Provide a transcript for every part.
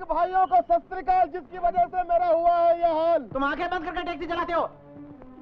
भाइयों को सत श्री अकाल, जिसकी वजह से मेरा हुआ है ये हाल। तुम आंखें बंद करके टैक्सी चलाते हो?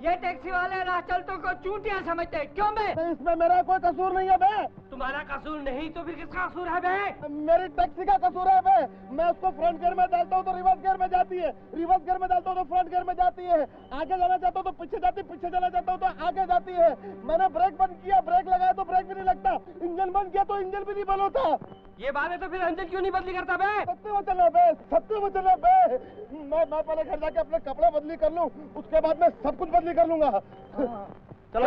ये टैक्सी वाले राह चलतों को चूंटियां समझते हैं। क्यों बे? इसमें मेरा कोई कसूर नहीं है बे। तुम्हारा कसूर नहीं तो फिर किसका कसूर है बे? मेरी टैक्सी का कसूर है बे। मैं उसको फ्रंट गियर में डालता हूँ तो रिवर्स गियर में जाती है, रिवर्स गियर में डालता हूँ तो फ्रंट गियर में जाती है, आगे जाना चाहता हूँ तो पीछे जाती, पीछे जाना चाहता हूँ तो आगे जाती है। मैंने ब्रेक बंद किया, ब्रेक लगाया तो ब्रेक भी नहीं लगता, इंजन बंद किया तो इंजन भी नहीं बंद होता। ये बात है तो फिर इंजन क्यों नहीं बदली करता बे? सत्य वचन है बे, सत्य वचन है बे। मैं पहले घर जाके अपने कपड़े बदली कर लूँ, उसके बाद मैं सब कुछ बदली कर लूंगा। चलो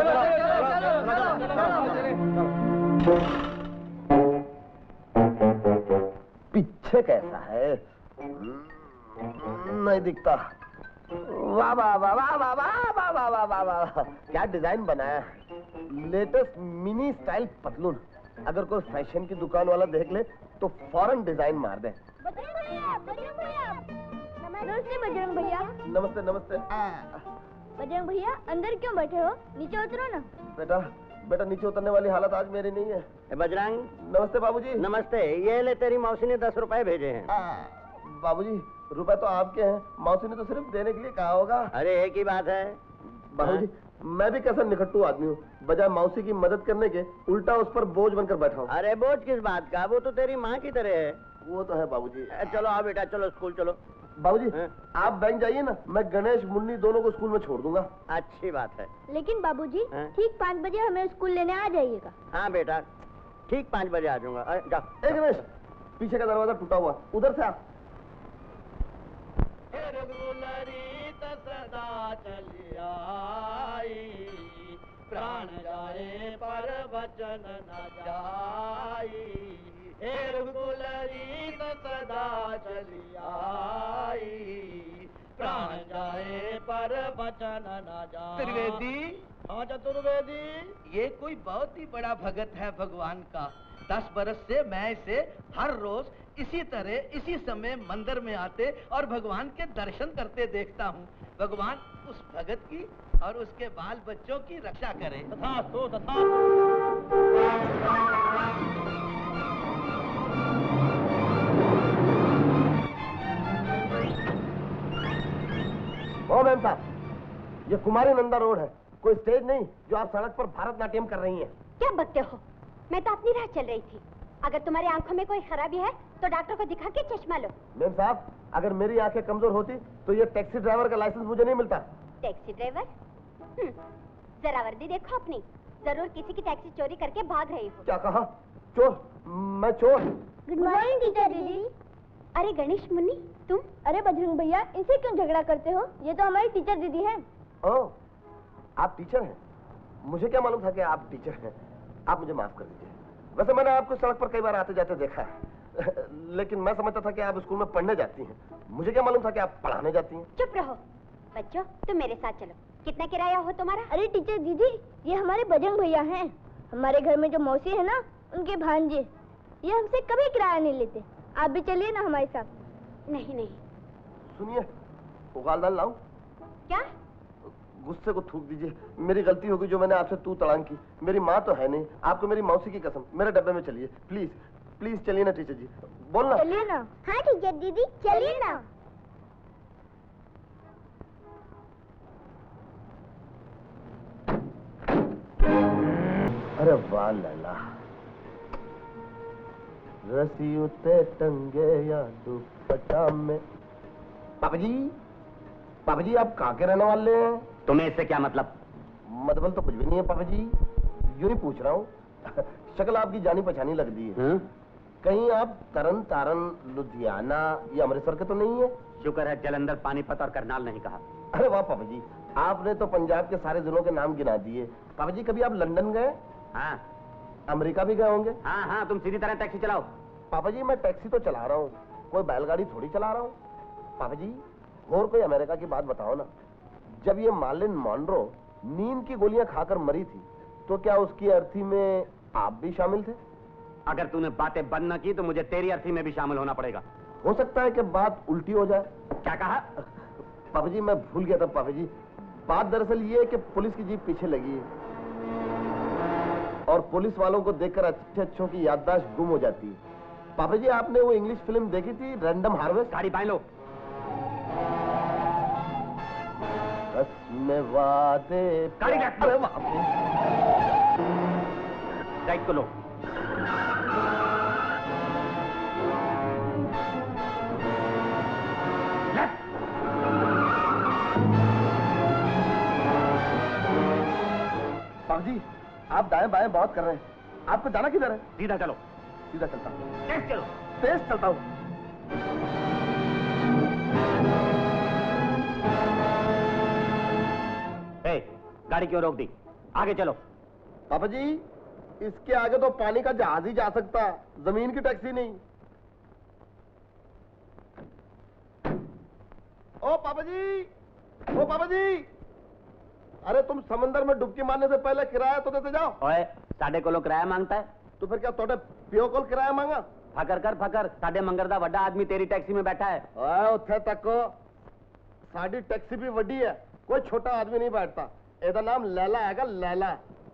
पीछे कैसा है? नहीं दिखता। वाह वाह वाह वाह वाह वाह वाह वाह वाह वाह वाह, क्या डिजाइन बनाया है। लेटेस्ट मिनी स्टाइल पतलून। अगर कोई फैशन की दुकान वाला देख ले तो फौरन डिजाइन मार दे। नमस्ते बजरंग भैया। नमस्ते नमस्ते। बजरंग भैया अंदर क्यों बैठे हो? नीचे उतरो ना। बेटा बेटा नीचे उतरने वाली हालत आज मेरी नहीं है। बजरंग, नमस्ते बाबूजी। नमस्ते। ये ले, तेरी मौसी ने 10 रुपए भेजे हैं। बाबूजी रुपए तो आपके हैं, मौसी ने तो सिर्फ देने के लिए कहा होगा। अरे एक ही बात है बाबूजी, मैं भी कैसा निखट्टू आदमी हूँ, बजाय मौसी की मदद करने के उल्टा उस पर बोझ बनकर बैठा हूँ। अरे बोझ किस बात का, वो तो तेरी माँ की तरह है। वो तो है बाबूजी। चलो आओ बेटा, चलो स्कूल चलो। बाबूजी हाँ? आप बैंक जाइए ना, मैं गणेश मुन्नी दोनों को स्कूल में छोड़ दूंगा। अच्छी बात है। लेकिन बाबूजी हाँ? ठीक 5 बजे हमें स्कूल लेने आ जाइएगा। हाँ बेटा, ठीक 5 बजे आ जाऊंगा। जाओ। गणेश, पीछे का दरवाजा टूटा हुआ, उधर से आ। सदा चली आई, प्राण जाए पर वचन न जाई। हे रघुकुलरी सदा चली आई, प्राण जाए पर वचन न जाए। त्रिवेदी, हाँ चतुर्वेदी। ये कोई बहुत ही बड़ा भगत है भगवान का। 10 बरस से मैं इसे हर रोज इसी तरह इसी समय मंदिर में आते और भगवान के दर्शन करते देखता हूँ। भगवान उस भगत की और उसके बाल बच्चों की रक्षा करे। तथास्तु तथा। ओ मैम साहब, ये कुमारी नंदा रोड है, कोई स्टेज नहीं जो आप सड़क पर भारतनाट्यम कर रही हैं। क्या बकते हो? मैं तो अपनी राह चल रही थी। अगर तुम्हारी आंखों में कोई खराबी है तो डॉक्टर को दिखा के चश्मा लो। मैम साहब, अगर मेरी आंखें कमजोर होती तो ये टैक्सी ड्राइवर का लाइसेंस मुझे नहीं मिलता। Taxi driver? जरा वर्दी देखो अपनी, जरूर किसी की टैक्सी चोरी करके भाग रही हो। क्या कहा? चोर? मैं चोर? गुड मॉर्निंग टीचर दीदी। अरे गणेश मुन्नी तुम? अरे बजरंग भैया, इनसे क्यों झगड़ा करते हो? ये तो हमारी टीचर दीदी है। ओह, आप टीचर हैं? मुझे क्या मालूम था कि आप टीचर हैं। आप मुझे माफ कर दीजिए। वैसे मैंने आपको सड़क पर कई बार आते जाते देखा है, लेकिन मैं समझता था कि आप स्कूल में पढ़ने जाती हैं। मुझे क्या मालूम था कि आप पढ़ाने जाती हैं। चुप रहो बच्चों, तुम मेरे साथ चलो। कितना किराया हो तुम्हारा? अरे टीचर दीदी, ये हमारे बजरंग भैया हैं। हमारे घर में जो मौसी है ना, उनके भांजे। ये हमसे कभी किराया नहीं लेते। आप भी चलिए ना हमारे साथ। नहीं नहीं। सुनिए, उगाल दाल लाऊं? क्या? गुस्से को थूक दीजिए। मेरी गलती होगी जो मैंने आपसे तू तड़ांग की। मेरी माँ तो है नहीं, आपको मेरी मौसी की कसम। मेरे डब्बे में चलिए प्लीज। प्लीज चलिए ना टीचर जी, बोलना। चलिए ना। हाँ टीचर दीदी, चलिए ना। अरे वाह लला, रस्सी उते टंगे या दुपट्टा में। पापा जी आप कहाँ के रहने वाले हैं? तुम्हें इससे क्या मतलब? मतलब तो कुछ भी नहीं है पापा जी, यूं ही पूछ रहा हूँ। शक्ल आपकी जानी पहचानी लग दी है। कहीं आप तरन तारन, लुधियाना या अमृतसर के तो नहीं है? शुक्र है जलंधर, पानीपत और करनाल नहीं कहा। अरे वाह पापा जी, आपने तो पंजाब के सारे जिलों के नाम गिना दिए। पापा जी कभी आप लंदन गए? हाँ। अमेरिका भी गए होंगे? हाँ हाँ, तुम सीधी तरह टैक्सी चलाओ। पापा जी मैं टैक्सी तो चला रहा हूँ, कोई बैलगाड़ी थोड़ी चला रहा हूँ। पापा जी और कोई अमेरिका की बात बताओ ना। जब ये मार्लिन मॉन्रो नींद की गोलियां खाकर मरी थी तो क्या उसकी अर्थी में आप भी शामिल थे? अगर तूने बातें बंद न की तो मुझे तेरी अर्थी में भी शामिल होना पड़ेगा। हो सकता है कि बात उल्टी हो जाए। क्या कहा? पापा जी मैं भूल गया था पापा जी। बात दरअसल ये है कि पुलिस की जीप पीछे लगी है और पुलिस वालों को देखकर अच्छे अच्छों की याददाश्त गुम हो जाती है। पापा जी आपने वो इंग्लिश फिल्म देखी थी रैंडम हार्वेस्ट? गाड़ी बांध लो। में वादे गाड़ी लेफ्ट लो। राइट को लो। लेफ्ट। पापा जी आप दाएं बाएं बहुत कर रहे हैं, आपको जाना किधर है? सीधा चलो। सीधा चलता हूँ। तेज चलो। तेज चलता हूँ। गाड़ी क्यों रोक दी? आगे चलो। पापा जी इसके आगे तो पानी का जहाज ही जा सकता, जमीन की टैक्सी नहीं। ओ पापा जी, ओ पापा जी, अरे तुम समंदर में डुबकी मारने से पहले किराया तो देते जाओ। ओए साढ़े को किराया मांगता है तो फिर क्या तोड़े पियो को किराया मांगा? फकर कर फकर। साढ़े मंगर दा वड्डा आदमी तेरी टैक्सी में बैठा है। ओए उथे तक को साड़ी टैक्सी भी वड्डी है, कोई छोटा आदमी नहीं बैठता। ਇਹਦਾ नाम लैला हैगा, लैला।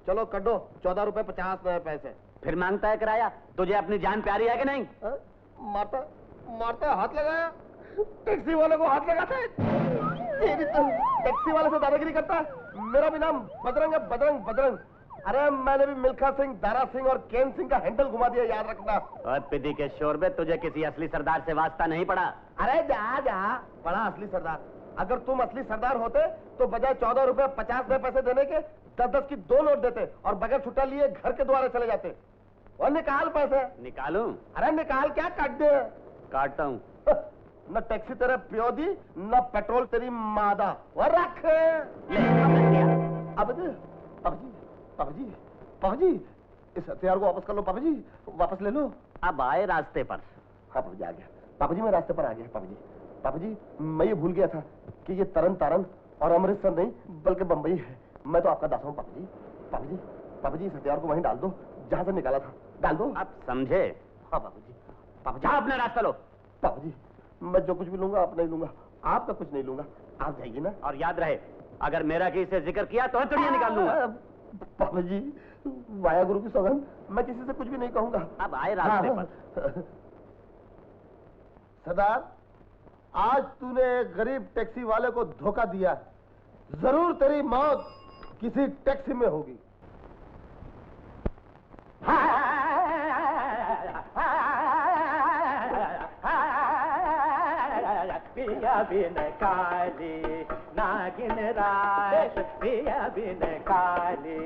चलो कड्डो 14 रुपए 50 नए पैसे। फिर मांगता है किराया? तुझे अपनी जान प्यारी है कि नहीं? मारता मारता हाथ लगाया, टैक्सी वाले को हाथ लगाता है। तेरी तो टैक्सी वाले से दादागिरी करता है। मेरा भी नाम बजरंग है, बजरंग बजरंग। अरे मैंने भी मिल्खा सिंह, दारा सिंह और केन सिंह का हैंडल घुमा दिया, याद रखना। और पिदी के शोरबे, तुझे किसी असली सरदार से वास्ता नहीं पड़ा। अरे जा जा, बड़ा असली सरदार। अगर तुम असली सरदार होते तो बजाय 14 रुपए 50 नए पैसे देने के 10-10 की 2 नोट देते और बगैर छुट्टा लिए घर के द्वारे चले जाते। और निकाल पैसे। निकालूं? अरे निकाल क्या, काट दे। काटता हूँ। न टैक्सी तेरे प्यो दी, न पेट्रोल तेरी मादा। और रख अब जी पापा जी पापा जी इस हथियार को वापस कर लो। पापा जी वापस ले लो। अब आए रास्ते पर। हाँ पापा जी आ गया। पापा जी मैं रास्ते पर आ गया। पापा जी, पापा जी मैं ये भूल गया था कि ये तरन तारन और अमृतसर नहीं बल्कि बंबई है। मैं तो आपका दास हूँ पापा जी। पापा जी, पापा जी इस हथियार को वहीं डाल दो जहां से निकाला था, डाल दो। आप समझे? हाँ पापा जी। पापा जी अपना रास्ता लो। पापा जी मैं जो कुछ भी लूंगा आप नहीं लूंगा, आपका कुछ नहीं लूंगा, आप जाइए ना। और याद रहे, अगर मेरा किसी से जिक्र किया तो हथौड़ियां निकाल लूंगा। पापा जी वाया गुरु की सौगंध, मैं किसी से कुछ भी नहीं कहूंगा। अब आए रास्ते पर। सरदार आज तूने एक गरीब टैक्सी वाले को धोखा दिया, जरूर तेरी मौत किसी टैक्सी में होगी। पिया बिन काली नागिन रात, पिया बिन काली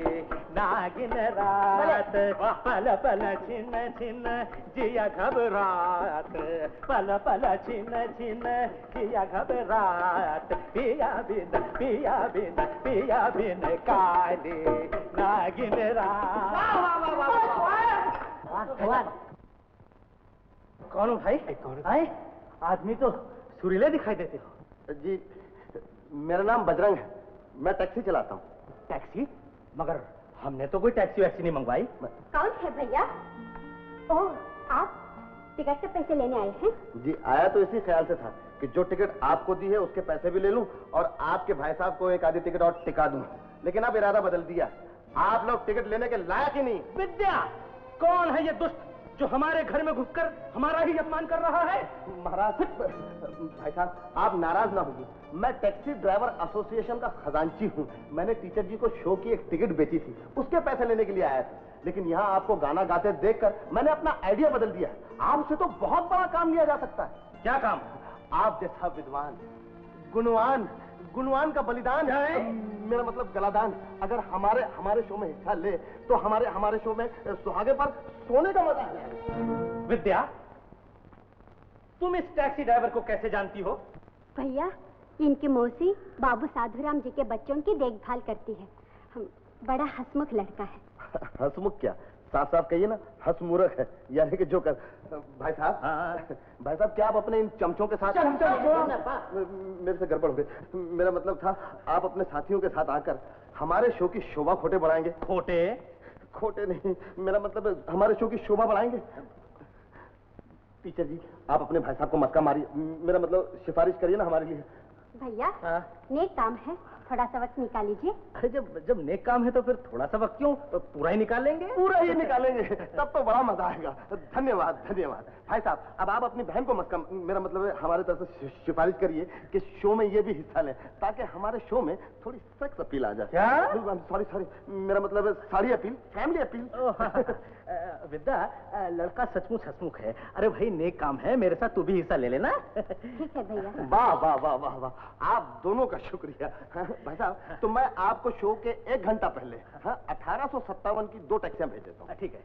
नागिन रात, पल पल छिन छिन जिया घबरात, पल पल छिन छिन जिया घबरात, पिया बिन काली नागिन रात। कौन हो भाई? कौन है? आदमी तो सुरीले दिखाई देते हो। जी मेरा नाम बजरंग है, मैं टैक्सी चलाता हूँ। टैक्सी? मगर हमने तो कोई टैक्सी वैक्सी नहीं मंगवाई। कौन है भैया? ओह आप टिकट के पैसे लेने आए हैं? जी आया तो इसी ख्याल से था कि जो टिकट आपको दी है उसके पैसे भी ले लूं और आपके भाई साहब को एक आधी टिकट और टिका दूं, लेकिन अब इरादा बदल दिया। आप लोग टिकट लेने के लायक ही नहीं। विद्या, कौन है ये दुष्ट जो हमारे घर में घुसकर हमारा ही अपमान कर रहा है? महाराज भाई साहब आप नाराज ना होइए, मैं टैक्सी ड्राइवर एसोसिएशन का खजांची हूँ। मैंने टीचर जी को शो की एक टिकट बेची थी, उसके पैसे लेने के लिए आया था, लेकिन यहाँ आपको गाना गाते देखकर मैंने अपना आइडिया बदल दिया। आपसे तो बहुत बड़ा काम लिया जा सकता है। क्या काम? आप जैसा विद्वान, गुणवान, गुणवान का बलिदान, मेरा मतलब गलादान अगर हमारे शो में हिस्सा ले तो हमारे शो में सुहागे पर सोने का मजा है। विद्या, तुम इस टैक्सी ड्राइवर को कैसे जानती हो? भैया इनकी मौसी बाबू साधुराम जी के बच्चों की देखभाल करती है। बड़ा हंसमुख लड़का है। हंसमुख क्या, साफ साफ कहिए ना हंसमूरख है, यानी कि जो कर। भाई साहब, भाई साहब क्या आप अपने इन चमचों के साथ? मेरे से गड़बड़ हो गई। मेरा मतलब था आप अपने साथियों के साथ आकर हमारे शो की शोभा खोटे बढ़ाएंगे। खोटे? खोटे नहीं, मेरा मतलब हमारे शो की शोभा बढ़ाएंगे। टीचर जी आप अपने भाई साहब को मस्का मारिए, मेरा मतलब सिफारिश करिए ना हमारे लिए। भैया नेक काम है, थोड़ा सा वक्त निकाल लीजिए। अरे जब नेक काम है तो फिर थोड़ा सा वक्त क्यों, पूरा ही निकाल लेंगे। पूरा ही निकालेंगे, तब तो बड़ा मजा आएगा। धन्यवाद धन्यवाद। भाई साहब, अब आप अपनी बहन को मत कम, मेरा मतलब है हमारे तरफ से सिफारिश करिए कि शो में ये भी हिस्सा लें, ताकि हमारे शो में थोड़ी सेक्स अपील आ जाए। क्या? सॉरी, मेरा मतलब है साड़ी अपील, फैमिली अपील। विद्या, लड़का सचमुच हंसमुख है। अरे भाई नेक काम है, मेरे साथ तू भी हिस्सा ले लेना। ठीक है भैया। वाह वाह वाह वाह वाह, आप दोनों का शुक्रिया। भाई साहब, तो मैं आपको शो के 1 घंटा पहले 1857 की 2 टैक्सियां भेज देता हूँ। ठीक है।